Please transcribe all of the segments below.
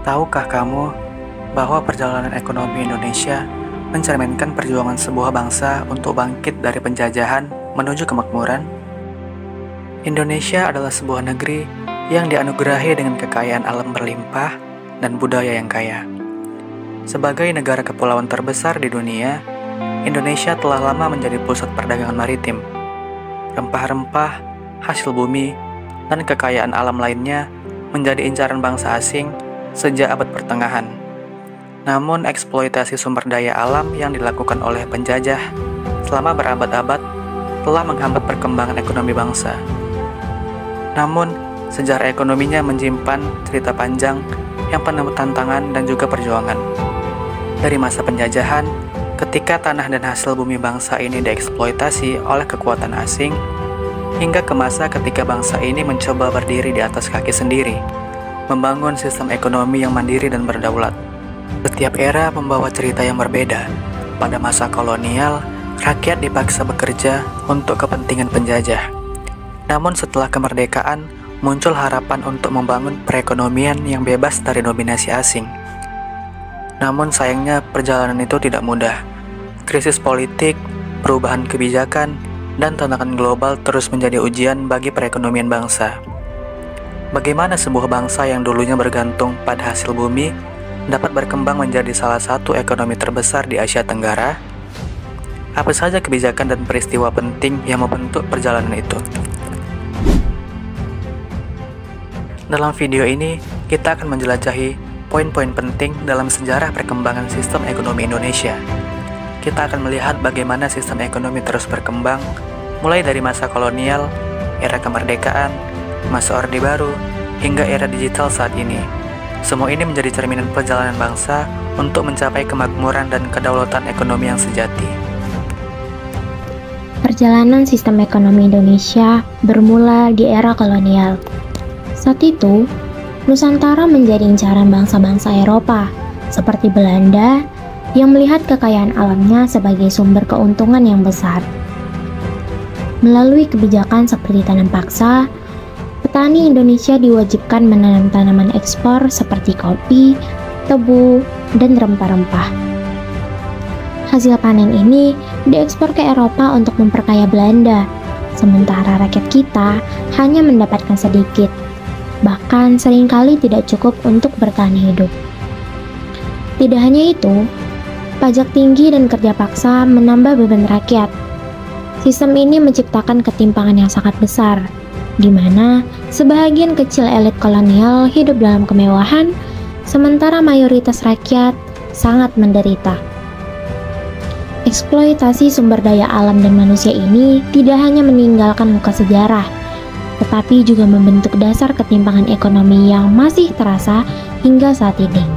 Tahukah kamu bahwa perjalanan ekonomi Indonesia mencerminkan perjuangan sebuah bangsa untuk bangkit dari penjajahan menuju kemakmuran? Indonesia adalah sebuah negeri yang dianugerahi dengan kekayaan alam berlimpah dan budaya yang kaya. Sebagai negara kepulauan terbesar di dunia, Indonesia telah lama menjadi pusat perdagangan maritim. Rempah-rempah, hasil bumi, dan kekayaan alam lainnya menjadi incaran bangsa asing sejak abad pertengahan. Namun eksploitasi sumber daya alam yang dilakukan oleh penjajah selama berabad-abad telah menghambat perkembangan ekonomi bangsa. Namun, sejarah ekonominya menyimpan cerita panjang yang penuh tantangan dan juga perjuangan. Dari masa penjajahan, ketika tanah dan hasil bumi bangsa ini dieksploitasi oleh kekuatan asing, hingga ke masa ketika bangsa ini mencoba berdiri di atas kaki sendiri, membangun sistem ekonomi yang mandiri dan berdaulat. Setiap era membawa cerita yang berbeda. Pada masa kolonial, rakyat dipaksa bekerja untuk kepentingan penjajah. Namun setelah kemerdekaan, muncul harapan untuk membangun perekonomian yang bebas dari dominasi asing. Namun sayangnya perjalanan itu tidak mudah. Krisis politik, perubahan kebijakan, dan tantangan global terus menjadi ujian bagi perekonomian bangsa. Bagaimana sebuah bangsa yang dulunya bergantung pada hasil bumi dapat berkembang menjadi salah satu ekonomi terbesar di Asia Tenggara? Apa saja kebijakan dan peristiwa penting yang membentuk perjalanan itu? Dalam video ini, kita akan menjelajahi poin-poin penting dalam sejarah perkembangan sistem ekonomi Indonesia. Kita akan melihat bagaimana sistem ekonomi terus berkembang, mulai dari masa kolonial, era kemerdekaan, masa Orde Baru, hingga era digital saat ini. Semua ini menjadi cerminan perjalanan bangsa untuk mencapai kemakmuran dan kedaulatan ekonomi yang sejati. Perjalanan sistem ekonomi Indonesia bermula di era kolonial. Saat itu, Nusantara menjadi incaran bangsa-bangsa Eropa, seperti Belanda, yang melihat kekayaan alamnya sebagai sumber keuntungan yang besar. Melalui kebijakan seperti tanam paksa, petani Indonesia diwajibkan menanam tanaman ekspor seperti kopi, tebu, dan rempah-rempah. Hasil panen ini diekspor ke Eropa untuk memperkaya Belanda, sementara rakyat kita hanya mendapatkan sedikit, bahkan seringkali tidak cukup untuk bertahan hidup. Tidak hanya itu, pajak tinggi dan kerja paksa menambah beban rakyat. Sistem ini menciptakan ketimpangan yang sangat besar, di mana sebahagian kecil elit kolonial hidup dalam kemewahan, sementara mayoritas rakyat sangat menderita. Eksploitasi sumber daya alam dan manusia ini tidak hanya meninggalkan luka sejarah, tetapi juga membentuk dasar ketimpangan ekonomi yang masih terasa hingga saat ini.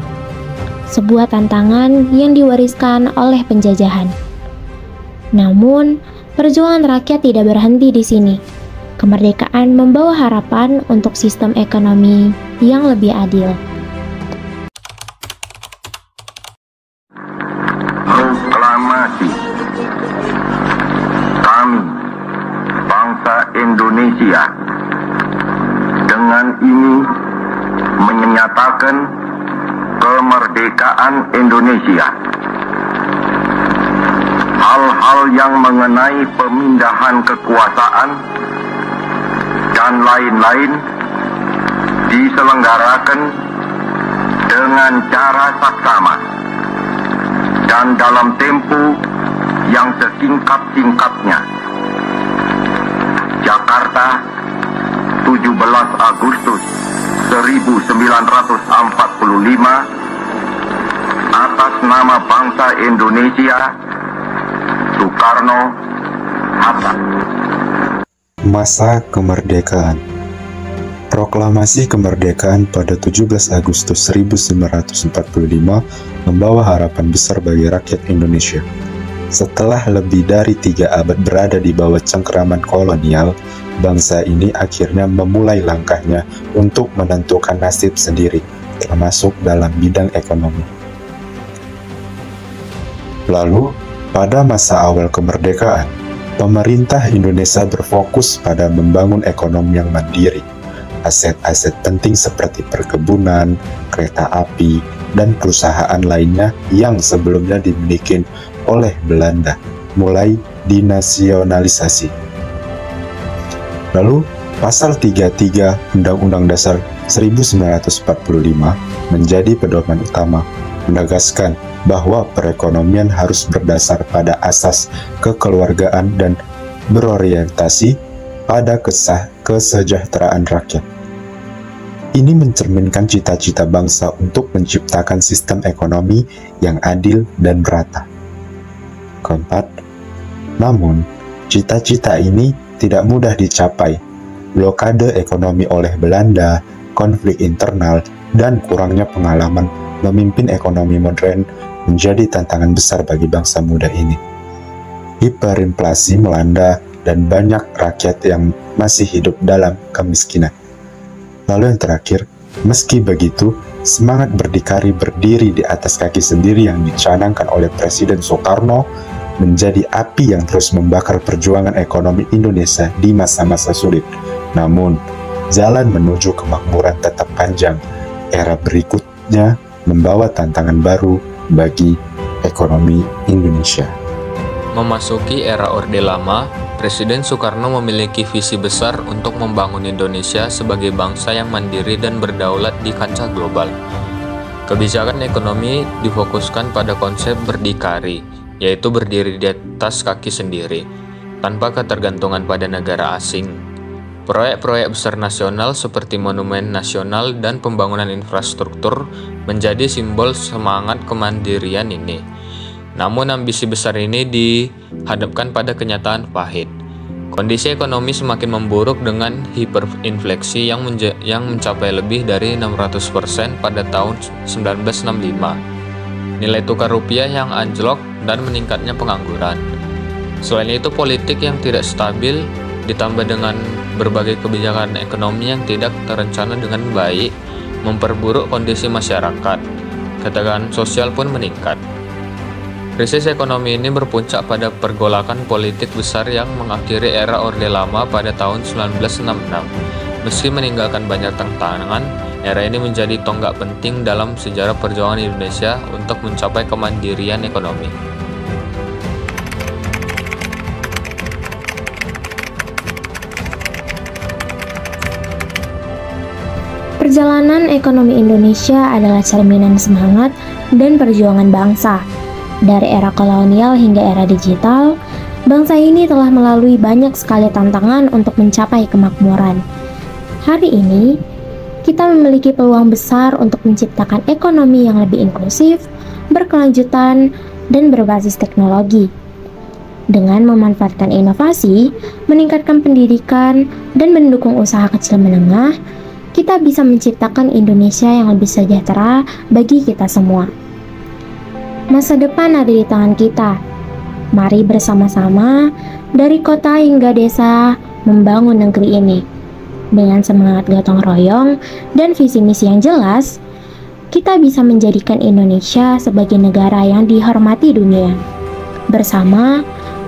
Sebuah tantangan yang diwariskan oleh penjajahan. Namun, perjuangan rakyat tidak berhenti di sini. Kemerdekaan membawa harapan untuk sistem ekonomi yang lebih adil. Proklamasi. Kami, bangsa Indonesia, dengan ini menyatakan kemerdekaan Indonesia. Hal-hal yang mengenai pemindahan kekuasaan dan lain-lain diselenggarakan dengan cara saksama dan dalam tempo yang sesingkat-singkatnya. Jakarta, 17 Agustus 1945, atas nama bangsa Indonesia, Soekarno-Hatta. Masa kemerdekaan. Proklamasi kemerdekaan pada 17 Agustus 1945 membawa harapan besar bagi rakyat Indonesia. Setelah lebih dari 3 abad berada di bawah cengkeraman kolonial, bangsa ini akhirnya memulai langkahnya untuk menentukan nasib sendiri, termasuk dalam bidang ekonomi. Lalu, pada masa awal kemerdekaan, pemerintah Indonesia berfokus pada membangun ekonomi yang mandiri. aset-aset penting seperti perkebunan, kereta api, dan perusahaan lainnya yang sebelumnya dimiliki oleh Belanda, mulai dinasionalisasi. Lalu, Pasal 33 Undang-Undang Dasar 1945 menjadi pedoman utama, menegaskan bahwa perekonomian harus berdasar pada asas kekeluargaan dan berorientasi pada kesejahteraan rakyat. Ini mencerminkan cita-cita bangsa untuk menciptakan sistem ekonomi yang adil dan merata. Keempat, namun cita-cita ini tidak mudah dicapai. Blokade ekonomi oleh Belanda, konflik internal, dan kurangnya pengalaman memimpin ekonomi modern menjadi tantangan besar bagi bangsa muda ini. Hiperinflasi melanda dan banyak rakyat yang masih hidup dalam kemiskinan. Lalu yang terakhir, meski begitu, semangat berdikari berdiri di atas kaki sendiri yang dicanangkan oleh Presiden Soekarno menjadi api yang terus membakar perjuangan ekonomi Indonesia di masa-masa sulit. Namun, jalan menuju kemakmuran tetap panjang. Era berikutnya membawa tantangan baru bagi ekonomi Indonesia. Memasuki era Orde Lama, Presiden Soekarno memiliki visi besar untuk membangun Indonesia sebagai bangsa yang mandiri dan berdaulat di kancah global. Kebijakan ekonomi difokuskan pada konsep berdikari, yaitu berdiri di atas kaki sendiri, tanpa ketergantungan pada negara asing. Proyek-proyek besar nasional seperti Monumen Nasional dan pembangunan infrastruktur menjadi simbol semangat kemandirian ini. Namun ambisi besar ini dihadapkan pada kenyataan pahit. Kondisi ekonomi semakin memburuk dengan hiperinflasi yang mencapai lebih dari 600% pada tahun 1965. Nilai tukar rupiah yang anjlok dan meningkatnya pengangguran. Selain itu, politik yang tidak stabil ditambah dengan berbagai kebijakan ekonomi yang tidak terencana dengan baik memperburuk kondisi masyarakat. Ketegangan sosial pun meningkat. Krisis ekonomi ini berpuncak pada pergolakan politik besar yang mengakhiri era Orde Lama pada tahun 1966. Meski meninggalkan banyak tantangan, era ini menjadi tonggak penting dalam sejarah perjuangan Indonesia untuk mencapai kemandirian ekonomi. Perjalanan ekonomi Indonesia adalah cerminan semangat dan perjuangan bangsa. Dari era kolonial hingga era digital, bangsa ini telah melalui banyak sekali tantangan untuk mencapai kemakmuran. Hari ini, kita memiliki peluang besar untuk menciptakan ekonomi yang lebih inklusif, berkelanjutan, dan berbasis teknologi. Dengan memanfaatkan inovasi, meningkatkan pendidikan, dan mendukung usaha kecil menengah, kita bisa menciptakan Indonesia yang lebih sejahtera bagi kita semua. Masa depan ada di tangan kita. Mari bersama-sama, dari kota hingga desa, membangun negeri ini. Dengan semangat gotong royong dan visi misi yang jelas, kita bisa menjadikan Indonesia sebagai negara yang dihormati dunia. Bersama,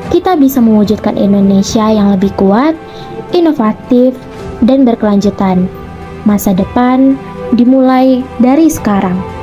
kita bisa mewujudkan Indonesia yang lebih kuat, inovatif, dan berkelanjutan. Masa depan dimulai dari sekarang.